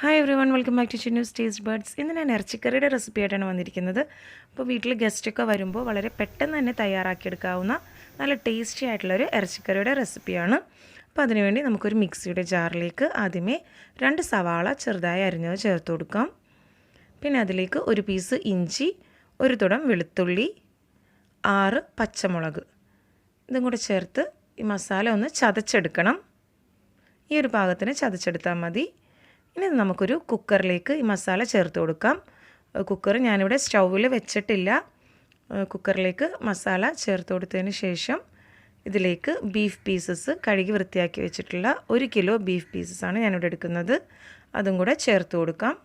Hi everyone, welcome back to Chinnu's taste buds. ഇന്ന് ഞാൻ ഇറച്ചിക്കറിയുടെ recipe ആയിട്ടാണ് വന്നിരിക്കുന്നത്. അപ്പോൾ വീട്ടിൽ ഗസ്റ്റൊക്കെ വരുമ്പോൾ വളരെ പെട്ടെന്ന് തന്നെ തയ്യാറാക്കിയെടുക്കാവുന്ന നല്ല ടേസ്റ്റി ആയിട്ടുള്ളൊരു ഇറച്ചിക്കറിയുടെ റെസിപ്പിയാണ്. അപ്പോൾ അതിനുവേണ്ടി നമുക്കൊരു മിക്സിയുടെ ജാറിലേക്ക് ആദ്യമേ 2 സവാള ചെറുതായി അരിഞ്ഞത് ചേർത്ത് കൊടുക്കാം. പിന്നെ അതിലേക്ക് ഒരു പീസ് ഇഞ്ചി, ഒരു തുടം വെളുത്തുള്ളി, 6 പച്ചമുളക്, ഇതും കൂടെ ചേർത്ത് ഈ മസാല ഒന്ന് ചതച്ചെടുക്കണം. ഈ ഒരു പാകത്തിന് ചതച്ചെടുത്താൽ മതി. ഇനി നമുക്കൊരു കുക്കറിലേക്ക് ഈ മസാല ചേർത്ത് കൊടുക്കാം. കുക്കർ ഞാനിവിടെ സ്റ്റൗവിൽ വെച്ചിട്ടില്ല. കുക്കറിലേക്ക് മസാല ചേർത്ത് കൊടുത്തതിന് ശേഷം ഇതിലേക്ക് ബീഫ് പീസസ് കഴുകി വൃത്തിയാക്കി വെച്ചിട്ടുള്ള 1 കിലോ ബീഫ് പീസസാണ് ഞാനിവിടെ എടുക്കുന്നത്. അതും കൂടെ ചേർത്ത് കൊടുക്കാം.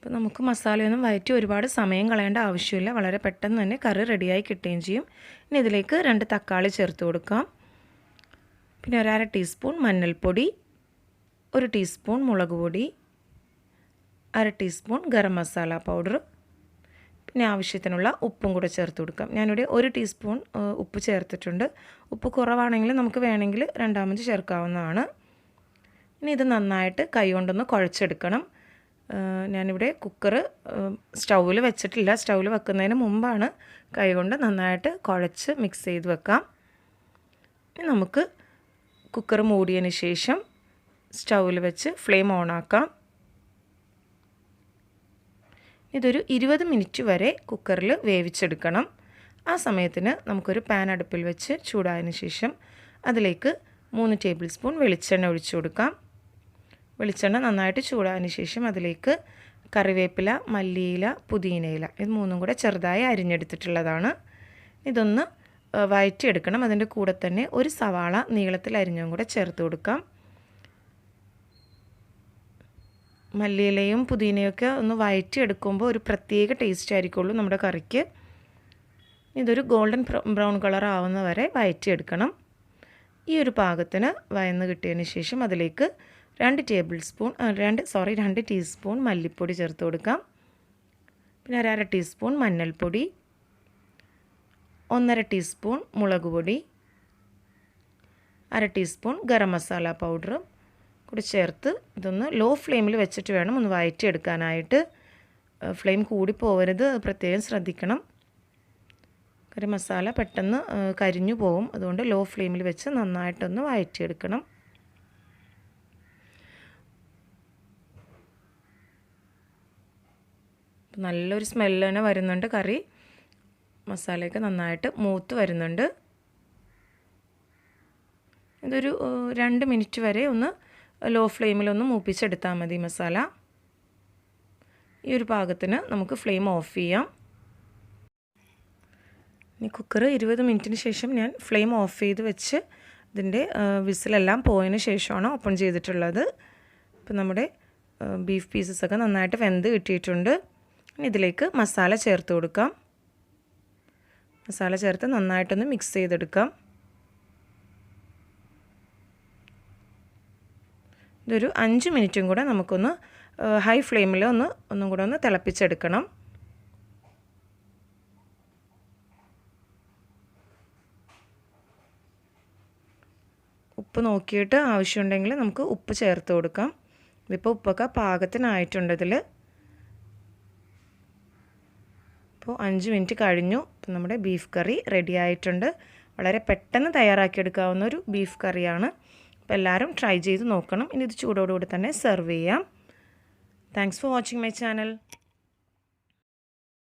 അപ്പോൾ നമുക്ക് മസാലയൊന്നും വഴറ്റി ഒരുപാട് സമയം കളയേണ്ട ആവശ്യമില്ല. വളരെ പെട്ടെന്ന് തന്നെ കറി റെഡിയായി കിട്ടുകയും ചെയ്യും. ഇനി ഇതിലേക്ക് 2 തക്കാളി ചേർത്ത് കൊടുക്കാം. പിന്നെ 1/2 ടീസ്പൂൺ മഞ്ഞൾപ്പൊടി, 1 ടീസ്പൂൺ മുളക് പൊടി, 1/2 ടീസ്പൂൺ ഗരം മസാല പൗഡർ, പിന്നെ ആവശ്യത്തിനുള്ള ഉപ്പും കൂടെ ചേർത്ത് കൊടുക്കാം. ഞാനിവിടെ 1 ടീസ്പൂൺ ഉപ്പ് ചേർത്തിട്ടുണ്ട്. ഉപ്പ് കുറവാണെങ്കിൽ നമുക്ക് വേണമെങ്കിൽ രണ്ടാമത് ചേർക്കാവുന്നതാണ്. ഇനി ഇത് നന്നായിട്ട് കൈ കൊണ്ടൊന്ന് കുഴച്ചെടുക്കണം. ഞാനിവിടെ കുക്കർ സ്റ്റൗവിൽ വെച്ചിട്ടില്ല. സ്റ്റൗവിൽ വെക്കുന്നതിന് മുമ്പാണ് കൈകൊണ്ട് നന്നായിട്ട് കുഴച്ച് മിക്സ് ചെയ്ത് വെക്കാം. ഇനി നമുക്ക് കുക്കർ മൂടിയതിന് ശേഷം സ്റ്റൗവിൽ വെച്ച് ഫ്ലെയിം ഓണാക്കാം. ഇതൊരു 20 മിനിറ്റ് വരെ കുക്കറിൽ വേവിച്ചെടുക്കണം. ആ സമയത്തിന് നമുക്കൊരു പാൻ അടുപ്പിൽ വെച്ച് ചൂടായതിന് ശേഷം അതിലേക്ക് 3 ടേബിൾ സ്പൂൺ വെളിച്ചെണ്ണ ഒഴിച്ചു കൊടുക്കാം. വെളിച്ചെണ്ണ നന്നായിട്ട് ചൂടായതിന് ശേഷം അതിലേക്ക് കറിവേപ്പില, മല്ലിയില, പുതിനയില, ഇത് 3ഉം കൂടെ ചെറുതായി അരിഞ്ഞെടുത്തിട്ടുള്ളതാണ്. ഇതൊന്ന് വഴറ്റിയെടുക്കണം. അതിൻ്റെ കൂടെ തന്നെ ഒരു സവാള നീളത്തിൽ അരിഞ്ഞതും കൂടെ ചേർത്ത് കൊടുക്കാം. മല്ലിയിലയും പുതിനയൊക്കെ ഒന്ന് വഴറ്റിയെടുക്കുമ്പോൾ ഒരു പ്രത്യേക ടേസ്റ്റ് ആയിരിക്കുള്ളൂ നമ്മുടെ കറിക്ക്. ഇതൊരു ഗോൾഡൻ ബ്രൗൺ കളർ ആവുന്ന വരെ വഴറ്റിയെടുക്കണം. ഈ ഒരു പാകത്തിന് വഴന്ന് കിട്ടിയതിന് ശേഷം അതിലേക്ക് 2 ടീസ്പൂൺ മല്ലിപ്പൊടി ചേർത്ത് കൊടുക്കാം. പിന്നെ 1/2 ടീസ്പൂൺ മഞ്ഞൾപ്പൊടി, 1/2 ടീസ്പൂൺ മുളക് പൊടി, 1/2 ടീസ്പൂൺ ഗരം മസാല പൗഡർ കൂടി ചേർത്ത് ഇതൊന്ന് ലോ ഫ്ലെയിമിൽ വെച്ചിട്ട് വേണം ഒന്ന് വഴറ്റിയെടുക്കാനായിട്ട്. ഫ്ലെയിം കൂടി പോകരുത്, പ്രത്യേകം ശ്രദ്ധിക്കണം. ഗരം മസാല പെട്ടെന്ന് കരിഞ്ഞു പോകും. അതുകൊണ്ട് ലോ ഫ്ലെയിമിൽ വെച്ച് നന്നായിട്ടൊന്ന് വഴറ്റിയെടുക്കണം. നല്ലൊരു സ്മെല്ല് തന്നെ വരുന്നുണ്ട്. കറി മസാലയൊക്കെ നന്നായിട്ട് മൂത്ത് വരുന്നുണ്ട്. ഇതൊരു 2 മിനിറ്റ് വരെ ഒന്ന് ലോ ഫ്ലെയിമിലൊന്ന് മൂപ്പിച്ചെടുത്താൽ മതി മസാല. ഈ ഒരു പാകത്തിന് നമുക്ക് ഫ്ലെയിം ഓഫ് ചെയ്യാം. ഇനി കുക്കർ 20 മിനിറ്റിന് ശേഷം ഞാൻ ഫ്ലെയിം ഓഫ് ചെയ്ത് വെച്ച് ഇതിൻ്റെ വിസിലെല്ലാം പോയതിന് ശേഷമാണ് ഓപ്പൺ ചെയ്തിട്ടുള്ളത്. ഇപ്പം നമ്മുടെ ബീഫ് പീസസൊക്കെ നന്നായിട്ട് വെന്ത് കിട്ടിയിട്ടുണ്ട്. ഇനി ഇതിലേക്ക് മസാല ചേർത്ത് കൊടുക്കാം. മസാല ചേർത്ത് നന്നായിട്ടൊന്ന് മിക്സ് ചെയ്തെടുക്കാം. ഇതൊരു 5 മിനിറ്റും കൂടെ നമുക്കൊന്ന് ഹൈ ഫ്ലെയിമിൽ ഒന്നും കൂടെ ഒന്ന് തിളപ്പിച്ചെടുക്കണം. ഉപ്പ് നോക്കിയിട്ട് ആവശ്യമുണ്ടെങ്കിൽ നമുക്ക് ഉപ്പ് ചേർത്ത് കൊടുക്കാം. ഇതിപ്പോൾ ഉപ്പൊക്കെ പാകത്തിനായിട്ടുണ്ട് ഇതിൽ. അപ്പോൾ 5 മിനിറ്റ് കഴിഞ്ഞു. അപ്പോൾ നമ്മുടെ ബീഫ് കറി റെഡി ആയിട്ടുണ്ട്. വളരെ പെട്ടെന്ന് തയ്യാറാക്കിയെടുക്കാവുന്ന ഒരു ബീഫ് കറിയാണ്. അപ്പോൾ എല്ലാവരും ട്രൈ ചെയ്ത് നോക്കണം. ഇനി ഇത് ചൂടോടുകൂടി തന്നെ സെർവ് ചെയ്യാം. Thanks for watching my channel.